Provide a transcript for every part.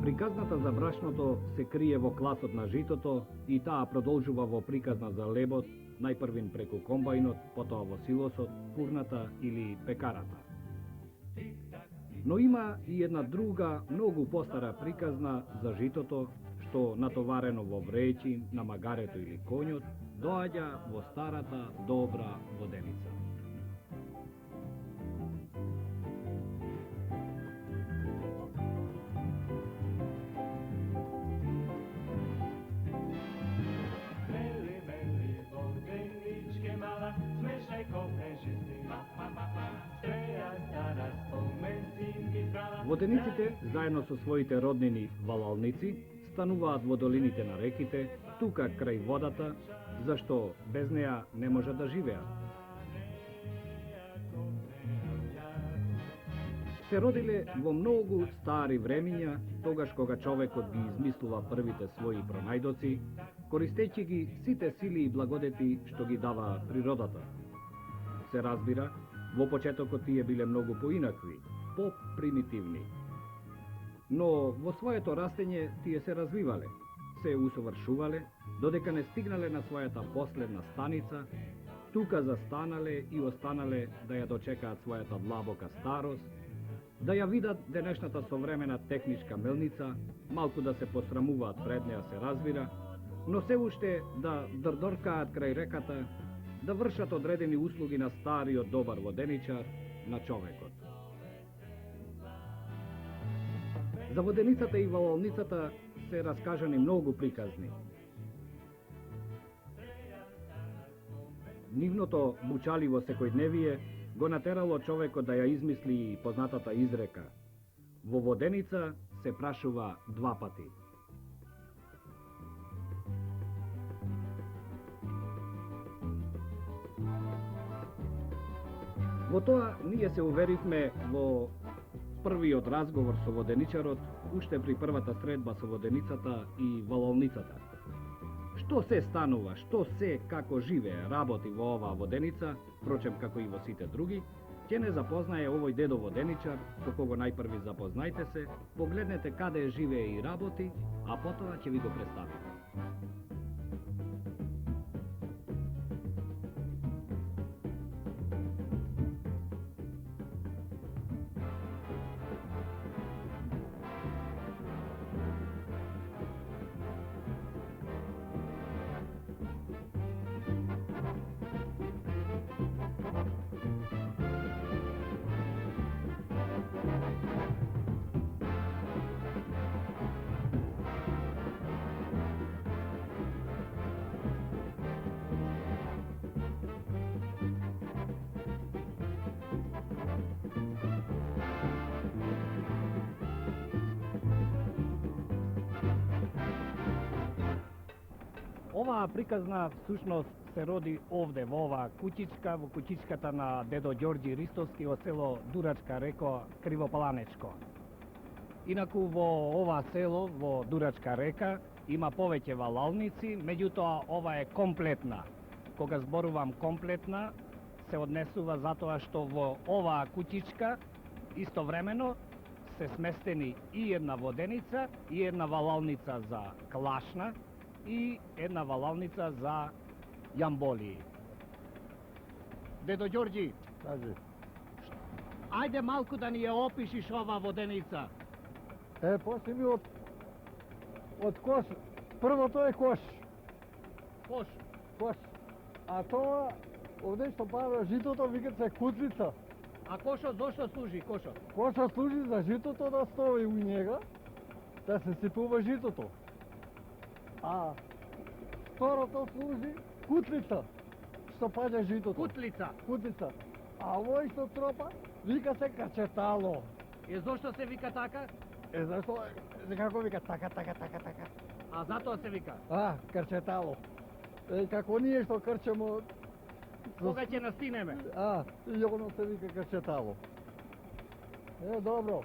Приказната за брашното се крие во класот на житото и таа продолжува во приказна за лебот, најпрвин преку комбајнот, потоа во силосот, курната или пекарата. Но има и една друга, многу постара приказна за житото, што натоварено во вреќи, на магарето или конјот, доаѓа во старата добра воденица. Водениците, заедно со своите роднини валалници, стануваат во долините на реките, тука крај водата, зашто без неа не може да живеат. Се родиле во многу стари времиња, тогаш кога човекот ги измислува првите своји пронајдоци, користејќи ги сите сили и благодети што ги дава природата. Се разбира, во почетокот тие биле многу поинакви, попримитивни. Но во своето растење тие се развивале, се усовршувале, додека не стигнале на својата последна станица, тука застанале и останале да ја дочекаат својата длабока старост, да ја видат денешната современа техничка мелница, малку да се посрамуваат пред неа се разбира, но се уште да дрдоркаат крај реката, да вршат одредени услуги на стариот добар воденичар, на човекот. За воденицата и валалницата се раскажани многу приказни. Нивното мучаливо секојдневие го натерало човекот да ја измисли познатата изрека: во воденица се прашува два пати. Во тоа ние се уверивме во првиот разговор со воденичарот, уште при првата средба со воденицата и валалницата. Што се станува, што се како живее, работи во оваа воденица, впрочем како и во сите други, ќе не запознае овој дедо воденичар, со кого најпрви запознајте се, погледнете каде живее и работи, а потоа ќе ви го представиме. Оваа приказна всушност се роди овде, во оваа куќичка, во куќичката на дедо Ѓорѓи Ристовски од село Дурачка река, Кривопаланечко. Инаку во ова село, во Дурачка река, има повеќе валалници, меѓутоа ова е комплетна. Кога зборувам комплетна, се однесува затоа што во оваа куќичка истовремено се сместени и една воденица, и една валалница за клашна, и една валалница за јамболии. Дедо Ѓорѓи, Кажи. ајде малку да ни ја опишиш оваа воденица. После ми од кош. Првото е кош. Кош. Кош. А тоа, овде што пада житото, викат се кутлица. А кошот зошто служи, кошот? Кошот служи за житото да стои у njega, да се сипува житото. А второто служи кутлица, што паѓа житото. Кутлица. Кутлица. А овој што тропа, вика се качетало. И зошто се вика така? Зашто, како вика, така. А затоа се вика? Карчетало. Како ние што крчемо... Кога ќе настинеме? И оно се вика карчетало. Добро.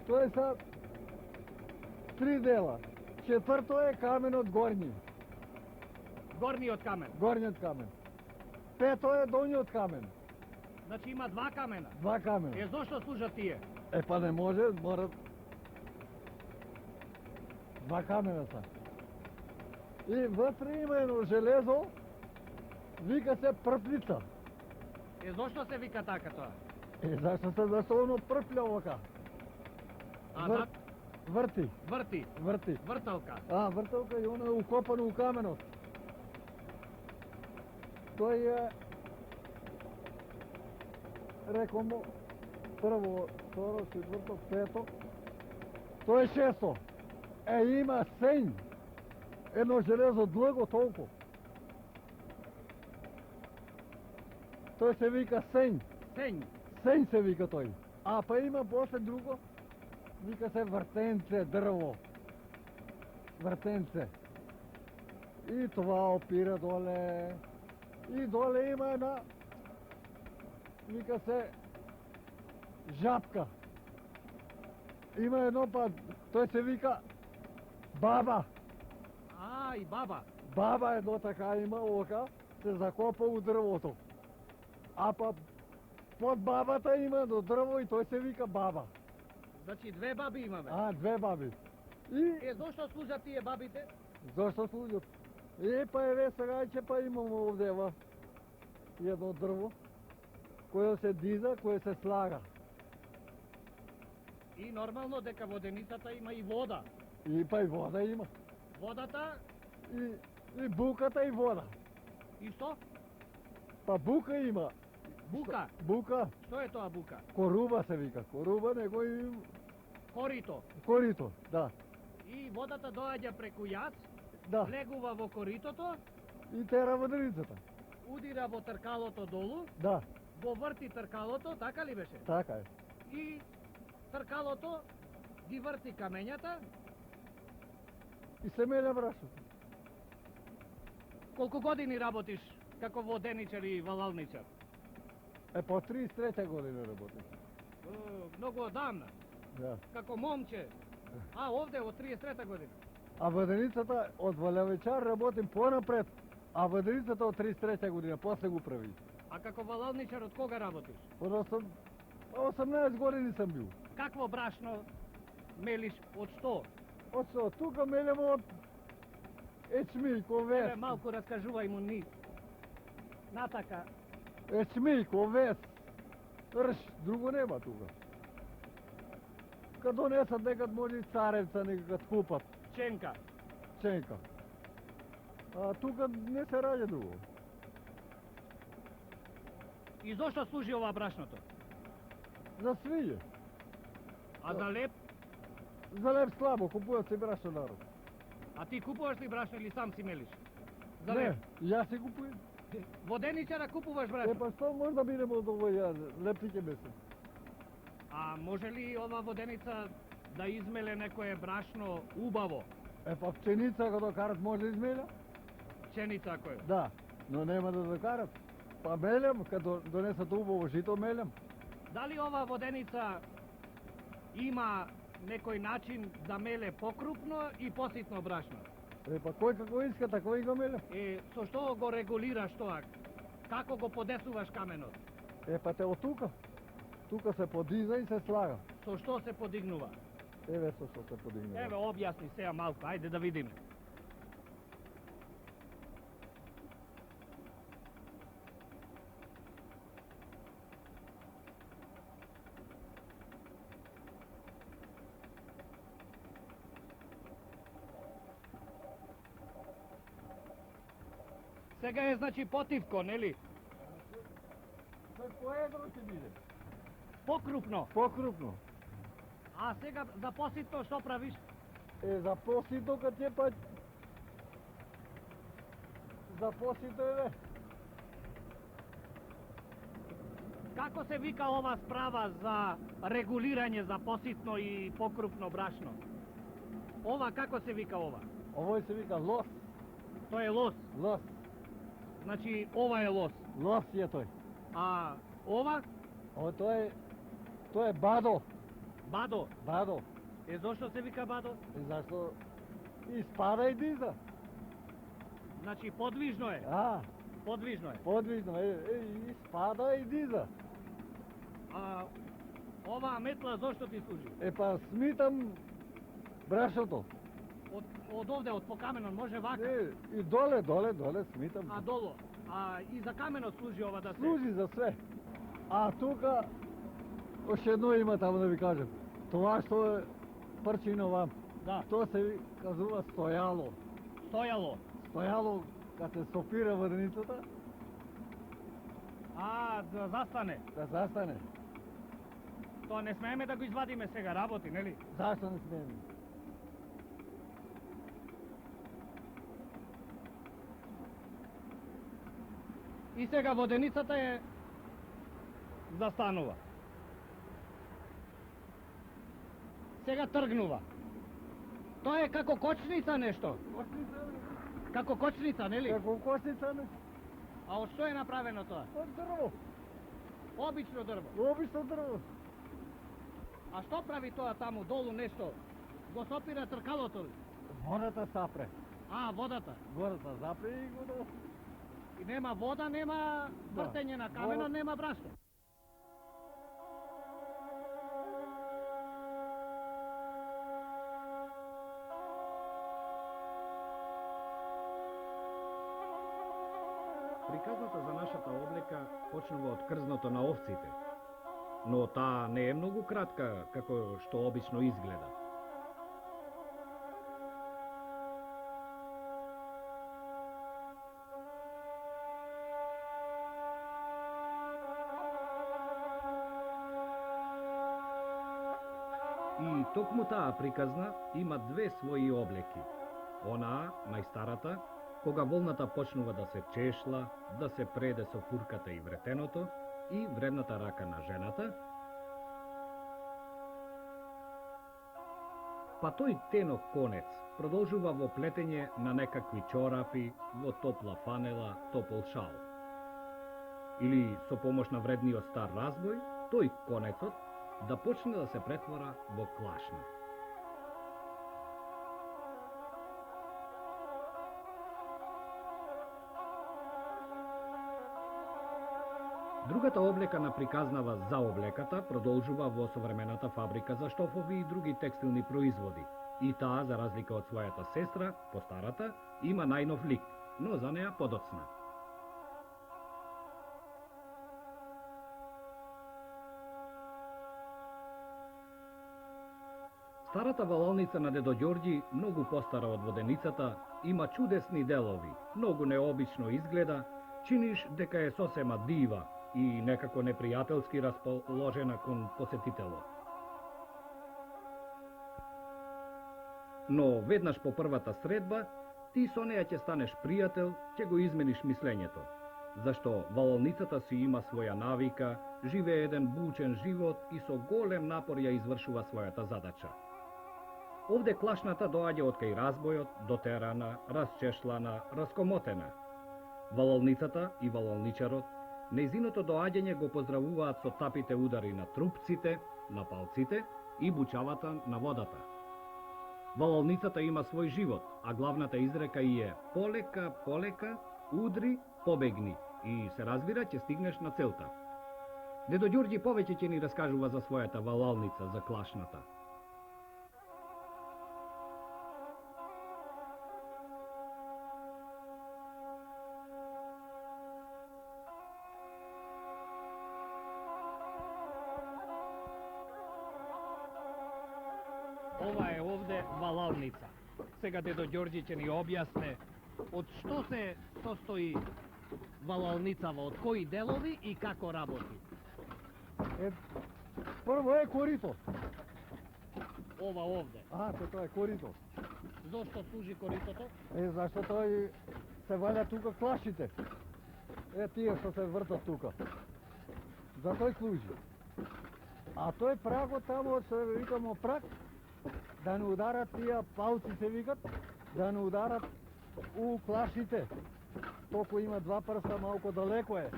Тоа е са 3 дела. Четврто е каменот горњи. Горниот камен. Горниот камен. Пето е доњиот камен. Значи има два камена. Два камена. Е, зошто служат тие? Е, па не може, морат... Два камена са. И вътре има едно железо, вика се пръпница. Е, зошто се вика така тоа? Е, зашто оно пръпля ока? А, Вър... Върти, врти. върти. Врталка. А, въртелка и оно е укопано у каменот. Тој е... Рекомо, прво, второ, четврто, пето. Тој е шесто. Е, има сењ. Едно железо длъго толку. Тој се вика сењ. Сењ. Сењ се вика тој. А па има после друго, вика се вртенце дрво. Вртенце. И това опира доле. И доле има една, вика се жабка. Има едно па, тој се вика баба. А, и баба. Баба едно така има ока, се закопа у дрвото. А па под бабата има едно дрво и тој се вика баба. Значи две баби имаме. А, две баби. И Е, зошто служат тие бабите? зашто служат? И па еве сега че па имamo овде ева едно дрво, кое се диза, кое се слага. И нормално дека воденицата има и вода. И па и вода има. Водата И буката и вода. и што? Па бука има. Бука. Бука. Што е тоа бука? Коруба се вика. Коруба него и Корито. корито. Да. И водата доаѓа преку јас, Да. влегува во коритото, И тера воденицата. удира во тркалото долу, Да. го врти тркалото, така ли беше? Така е. И тркалото ги врти камењата. И се меле брашото. Колку години работиш како воденичар и валалничар? Е по 33 година работи. Многу одамна, Да. како момче. А, овде од 33-та година. А воденицата од Валевичар работим понапред. А воденицата од 33 година, после го прави. А како валалничар од кога работиш? Од 18 години сам бил. Какво брашно мелиш од што? Од што? Тука мелемо од ечмик, овес. Еве малку раскажувај му ни. Натака, Ечмик, овес. Рш, друго нема тука. Кад донесат некад може и царевца некад купат. ченка. Ченка. А тука не се раѓа друго. И зошто служи ова брашното? За свије. А за леп? За леп слабо, купуват се брашно народ. А ти купуваш ли брашно или сам си мелиш? За Не, леп? јас си купувам. Воденичара купуваш Е, брашно? па што може да бидеме од овој лепике месец? А може ли ова воденица да измеле некое брашно убаво? Е, па пченица кога карат може да измеля? Пченица ако е? Да, но нема да докарат. Па мелем, кога донесат убаво жито мелем. Дали ова воденица има некој начин да меле покрупно и поситно брашно? Е, па кој како иска, тако и го мелем. Е, со што го регулираш тоа? Како го подесуваш каменот? Е, па те од тука. Тука се подиза и се слага. Со што се подигнува? Еве со што се подигне. Еве, објасни сега малку, ајде да видиме. Сега е, значи, потивко, нели? Се поедро ќе биде. Покрупно. Покрупно. А сега за поситно што правиш? Е, за посито кад ќе па... За посито еве. Како се вика ова справа за регулирање за поситно и покрупно брашно? Ова како се вика ова? Овој се вика лос. Тоа е лос. Лос. Значи ова е лос. Лос е тој. А ова Тоа е бадо. бадо. Бадо. Е зошто се вика бадо? И зашто и спада и диза. Значи подвижно е. А, Подвижно е. подвижно е, и спада и диза. А оваа метла зошто ти служи? Па смитам брашото. Од овде, од по каменот, може вака? Не, и доле смитам. А долу? А и за каменот служи ова да се... Служи за све. А тука, още едно има таму да ви кажем. Това што е прчино вам, Да. тоа се казува стојало. Стојало. Стојало, кога се сопира врницата, А, да застане. да застане. Тоа не смееме да го извадиме сега, работи, нели? Зашто не смееме? И сега воденицата е застанува. Сега тргнува. Тоа е како кочница нешто. Како кочница, нели? Како кошница, не? А од што е направено тоа? Од дрво. Обично дрво. Обично дрво. А што прави тоа таму долу нешто? Го сопира тркалото ли? Водата сапре. А, водата. Водата запре и го долу. И нема вода, нема Да. вртење на каменот, нема брашто. Приказната за нашата облека почнува од крзното на овците, но таа не е многу кратка како што обично изгледа. И токму таа приказна има две своји облеки. Онаа, најстарата, кога волната почнува да се чешла, да се преде со фурката и вретеното, и вредната рака на жената, па тој тенок конец продолжува во плетење на некакви чорапи, во топла фанела, топол шал. Или со помош на вредниот стар разбој, тој конецот да почне да се претвора во клашна. Другата облека на приказнава за облеката продолжува во современата фабрика за штофови и други текстилни производи. И таа, за разлика од својата сестра, постарата, има најнов лик, но за неа подоцна. Старата валолница на дедо Ѓорѓи, многу постара од воденицата, има чудесни делови, многу необично изгледа, чиниш дека е сосема дива и некако непријателски расположена кон посетителот. Но веднаш по првата средба, ти со неја ќе станеш пријател, ќе го измениш мислењето. Зашто валолницата си има своја навика, живее еден бучен живот и со голем напор ја извршува својата задача. Овде клашната доаѓа од кај разбојот, дотерана, расчешлана, раскомотена. Валолницата и валолничарот нејзиното доаѓање го поздравуваат со тапите удари на трупците, на палците и бучавата на водата. Валолницата има свој живот, а главната изрека и е полека, полека, удри, побегни и се разбира ќе стигнеш на целта. Дедо Ѓорѓи повеќе ќе ни раскажува за својата валолница, за клашната. Ова е овде валалница. Сега дедо Ѓорѓи ќе ни објасне од што се состои валалницава, од кои делови и како работи. Прво е корито. Ова овде. Тоа е корито. Зошто служи коритото? Зашто тој се валја тука клашите. Тие што се вртат тука. За тој служи. А тој прагот тамо, што викамо праг, да не ударат тие палци се викат, да не ударат у клашите. Толку има два прста, малко далеко е.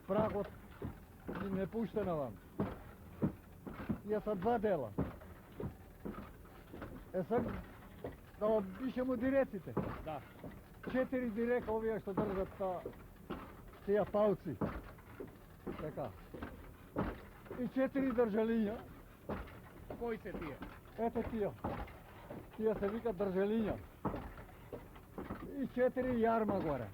Прагот не пуште навам. Тие са два дела. Сега да опишемо диреците. Да. 4 дирека овие што држат тие палци. Така. и 4 држалиња. Кои се тие? Ето тие. Тие се викат држалиња. И 4 јарма горе.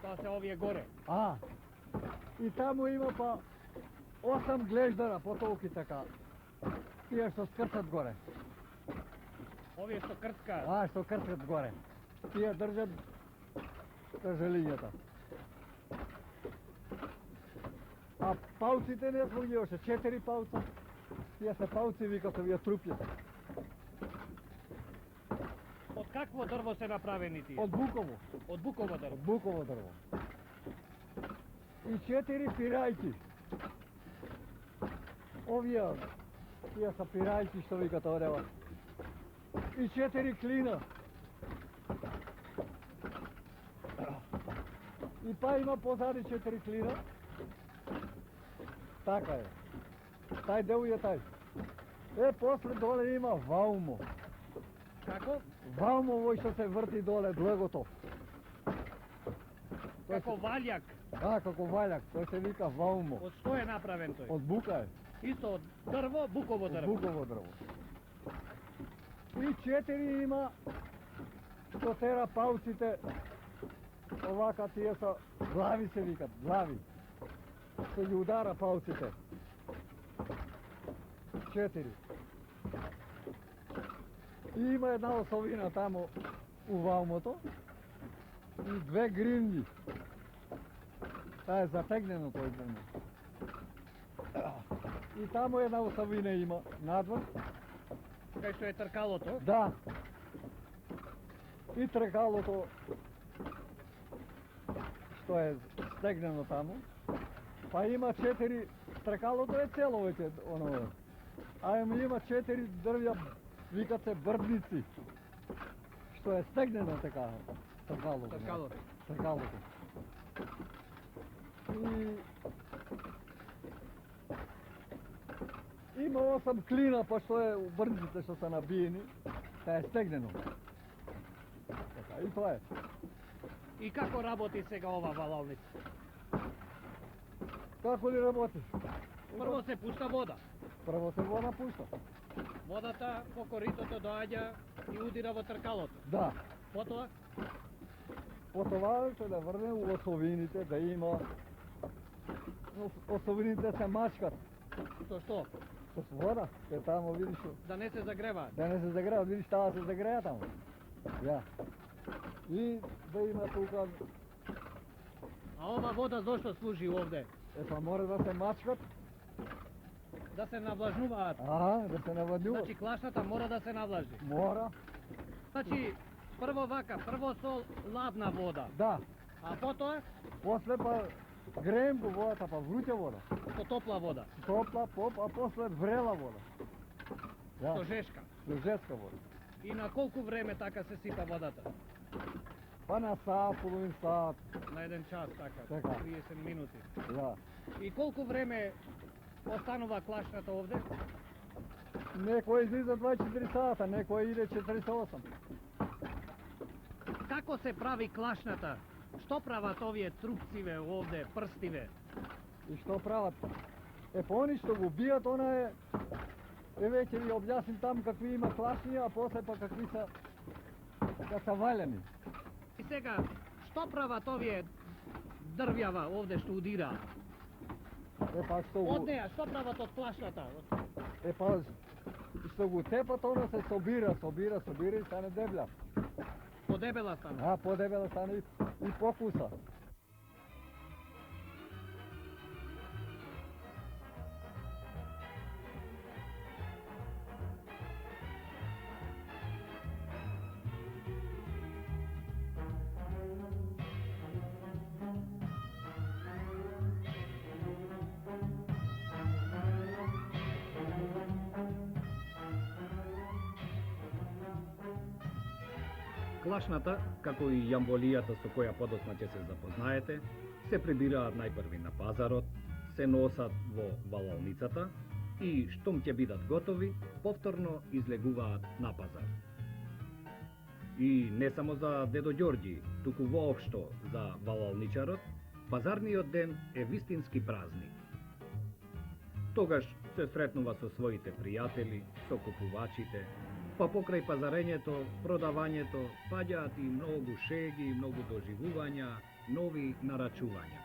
Тоа се овие горе. А, и таму има па 8 глеждара по толки така. Тие што скрцат горе. Овие што крцка. А, што крцат горе. Тие држат држалињата. А пауците не смо ги още, 4 пауца. Тие се пауци викат овие трупјата. Од какво дрво се направени тие? Од буково. Од буково дрво. Од буково дрво. И 4 пирајки. Овие, тие са пирајки што викат одева. И 4 клина. И па има позади 4 клина. Така е. Тај дел е тај. После доле има ваумо. Како? Ваумо овој што се врти доле длъгото. Како валјак. Да, како валјак. Тој се вика ваумо. Од што е направен тој? Од бука е. Исто од дрво, буково Од дрво. буково дрво. И 4 има што тера пауците. Овака тие са глави се викат, глави. Што ги удара пауците. 4. И има една осовина тамо у ваумото и 2 гринги. Та е затегнено тој бум. И тамо една осовина има надвор. Кај што е тркалото? Да. И тркалото што е стегнено таму. Па има 4, тркалото е цело веќе оно. А има 4 дрвја, викат се брдници. Што е стегнено така тркалото. Тркалото. Тркалото. И има 8 клина, па што е брдниците што се набиени, та е стегнено. Така, и тоа е. И како работи сега ова валалница? Како ли работи? Прво се пушта вода. Прво се вода пушта. Водата по коритото доаѓа и удира во тркалото. Да. Потоа Потова се да врне у осовините, да има... Осовините се мачкат. со што? С вода, те тамо видиш, Да не се загреваат. да не се загрева, видиш таа се загреја тамо. Ja. И да има тука, А ова вода зошто служи овде? па мора да се мачкат, Да се навлажнуваат. да се наводнуват. Значи клашната мора да се навлажи. Мора, Значи, прво вака, прво со ладна вода, да. а потоа После па греем го водата, па вруќа вода. со топла вода, Топла, поп, а после врела вода. со Ja, жешка. со жеска вода. И на колку време така се сипа водата? Па на сат, половин сат, На еден час, така, Така. 30 минути. ja. И колку време останува клашната овде? Некој излиза 24 сата, некој иде 48. Како се прави клашната? Што прават овие трупциве овде, прстиве? И што прават? Па они што го бијат, она е... веќе ви објасним там какви има клашни, а после па какви са... Как са ваljani. И сега, што прават овие дрвјава овде што удираат? Па што Од го... неа, што прават од клашната? Па што го тепат, она се собира и стане дебля. Подебела стана. Подебела стане и покуса. Клашната, како и јамболијата со која подоцна ќе се запознаете, се прибираат најпрви на пазарот, се носат во валалницата и штом ќе бидат готови, повторно излегуваат на пазар. И не само за Дедо Ѓорѓи, туку воопшто за валалничарот, пазарниот ден е вистински празник. Тогаш се сретнува со своите пријатели, со купувачите, па покрај пазарењето, продавањето, паѓаат и многу шеги, многу доживувања, нови нарачувања.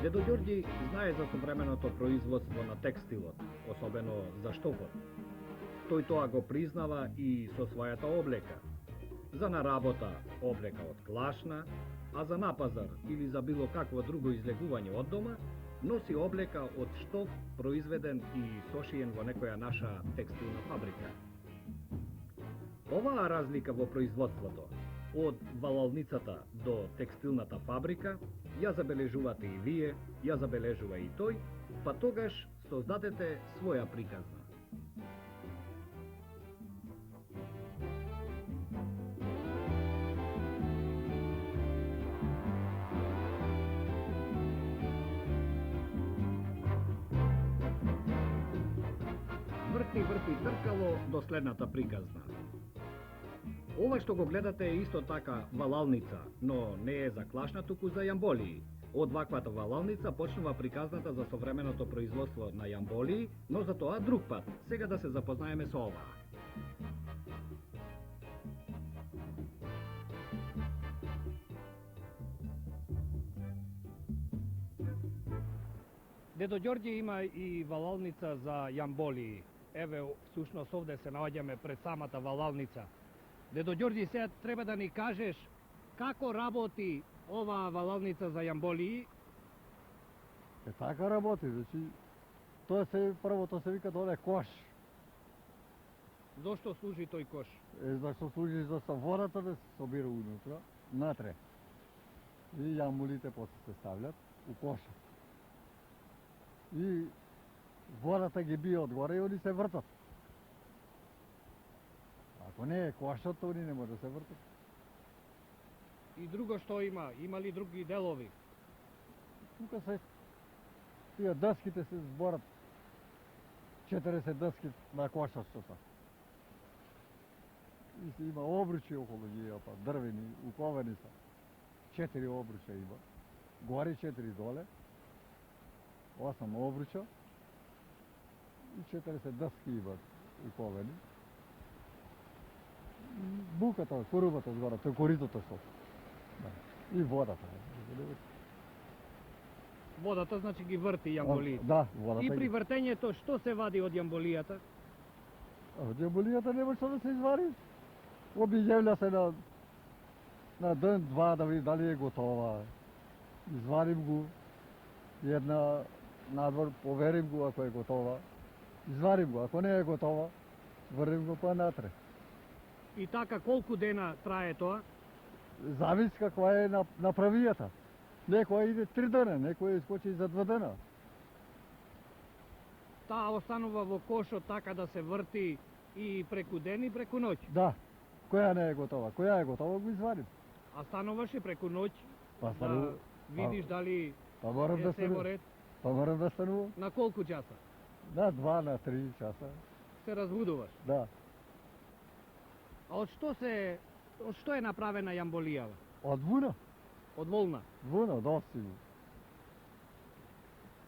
Дедо Ѓорѓи знае за современото производство на текстилот, особено за штофот. Тој тоа го признава и со својата облека. За наработа облека од клашна, а за напазар или за било какво друго излегување од дома, носи облека од штоф произведен и сошиен во некоја наша текстилна фабрика. Оваа разлика во производството, од валалницата до текстилната фабрика, ја забележувате и вие, ја забележува и тој, па тогаш создадете своја приказна. Врти тркало до следната приказна. Ова што го гледате е исто така валалница, но не е за клашна, туку за јамболии. Од ваквата валалница почнува приказната за современото производство на јамболии, но за тоа друг пат. Сега да се запознаеме со оваа. Дедо Ѓорѓе има и валалница за јамболии. Еве, всушност овде се наоѓаме пред самата валалница. Дедо Ѓорѓи, сега треба да ни кажеш како работи оваа валалница за јамболии? Така работи, значи тоа се првото се вика доле кош. Зошто служи тој кош? Зашто служи за водата да се собира унутра, натре. И јамболите после се ставljат у коша. И водата ги бие одгоре и они се вртат. Ако не е кошот, они не може да се вртат. И друго што има? Има ли други делови? Тука се тие дъските се зборат 40 дъски на кошачата. И се има обручи околу ги, па дрвени, уковени са. 4 обруча има. Горе 4 доле. 8 обруча. И 40 дъски имат уковени. Буката, корубата згора, тој коритото со. Да. И водата. Водата значи ги врти јамболиите. Да, водата. И при вртењето што се вади од јамболијата? Од јамболијата нема што да се извади. Обиѓавља се на ден, два да види дали е готова. Извадим го, една надвор, поверим го ако е готова. Извадим го, ако не е готова, врнем го па натре. И така колку дена трае тоа? Завис каква е направијата. Некоја иде 3 дена, некоја искочи за 2 дена. Таа останува во кошот така да се врти и преку ден и преку ноќ. Да. Која не е готова? Која е готова го извадим. А стануваш и преку ноќ Па да видиш дали па морам е да се во станувам. ред? Па морам да станувам. На колку часа На 2, на 3 часа. се разбудуваш? Да. А од што е направена јамболијава? Од вуна. Од волна. Вуна, од овсино.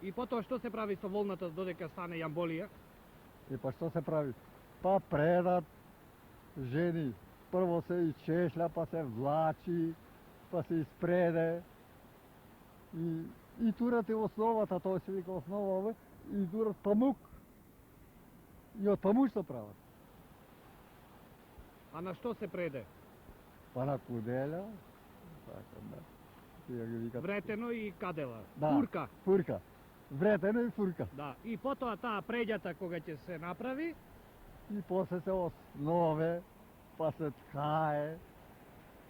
И потоа што се прави со волната додека стане јамболија? И па што се прави? Па предат жени. Прво се и чешля, па се влачи, па се испреде. И турат и основата, тоа се вика основа ове, и турат памук. И од памук се прават. А на што се преде? Па на куделя, така да. Тие ги викат. Вретено и кадела. Да, Пурка. Пурка. вретено и фурка. Да, и потоа таа преѓата кога ќе се направи, И после се основе, па се ткае,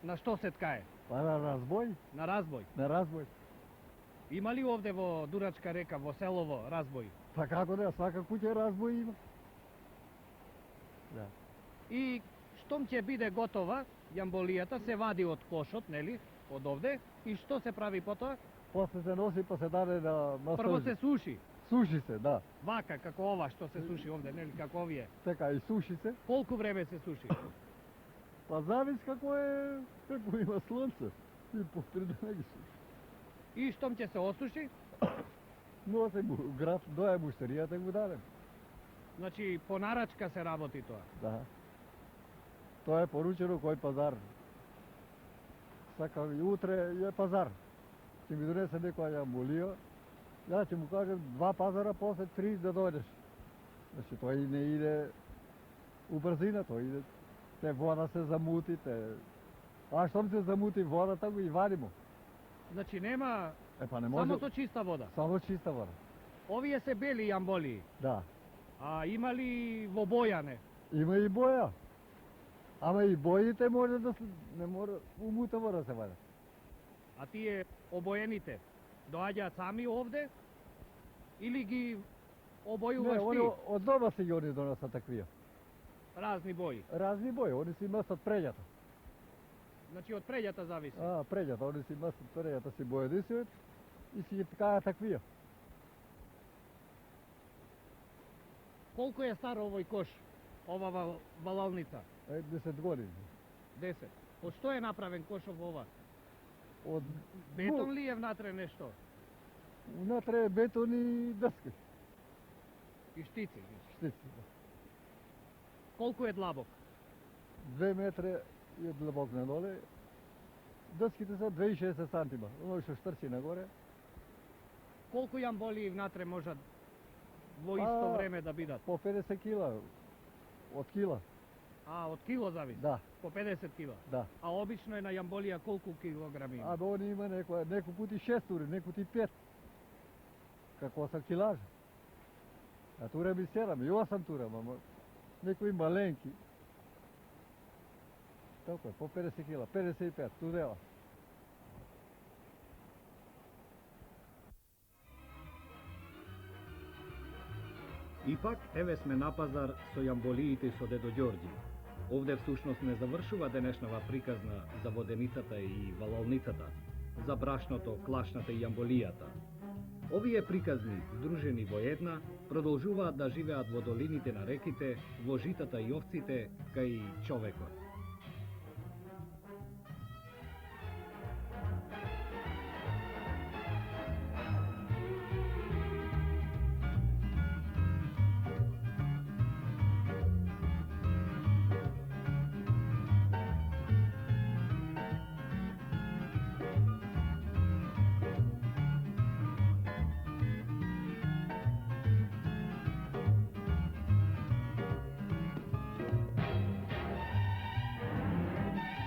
на што се ткае? па на разбој, На разбој. на разбој. Има ли овде во Дурачка река, во селово, разбој? Па како да, свака куќа разбој има. Да. И штом ќе биде готова, јамболијата се вади од кошот, нели? Од овде. И што се прави потоа? После се носи, па се даде на Прво стожи. се суши. Суши се, да. Вака, како ова што се суши овде, нели? Како овие. Така и суши се. Колку време се суши? Па завис како има слънце. И повтори да не ги суши. И штом ќе се осуши, Носи му град, доја муштеријата го дадем. значи по нарачка се работи тоа. Да. Тоа е поручено кој пазар. Сакам и утре е пазар. Ќе ми донесе некоја јамболија. Ја ќе му кажем 2 пазара, после 3 да дојдеш. Значи тоа и не иде у брзина, тоа иде. Те вода се замути, А штом се замути водата, го и вадимо. Значи нема Па не може. само со чиста вода. Само чиста вода. Овие се бели јамболии. Да. А има ли во бојане? Има и боја. Ама и боите може да се, не мора умутаво да се вадат. А тие обоените доаѓаат сами овде? Или ги Не, обојуваш они ти? од дома си ги они донесат таквија. Разни бои. Разни бои, они си месат преѓата. Значи од преѓата зависи. Преѓата, они си месат преѓата си боедисујат и си ги ткаат таквија. Колку е стар овој кош? Ова валалница? 10 години. 10. Од што е направен кошов ова? Од Бетон ли е внатре нешто? Унатре е бетон и дъски, И штици? штици. Колку е длабок? 2 метра е длабок надоле. Дъските са 2,60 сантима. Оно што штрчи нагоре. Колку јамболии внатре можат во исто време да бидат? По 50 кила. Од кила. Од кило зависи? Да, По 50 кила? да. А обично е на јамболија колку килограми има? Он има некој пути 6 тури, некој пути 5. Како са килажа. А турам и 7, и 8 турам, ама некои маленки. Толку е, по 50 кила, 55, ту дела. Ипак, еве сме на пазар со јамболиите со дедо Ѓорѓи. Овде всушност не завршува денешнава приказна за воденицата и валалницата, за брашното, клашната и јамболијата. Овие приказни, здружени во една, продолжуваат да живеат во долините на реките, во житата и овците, кај човекот.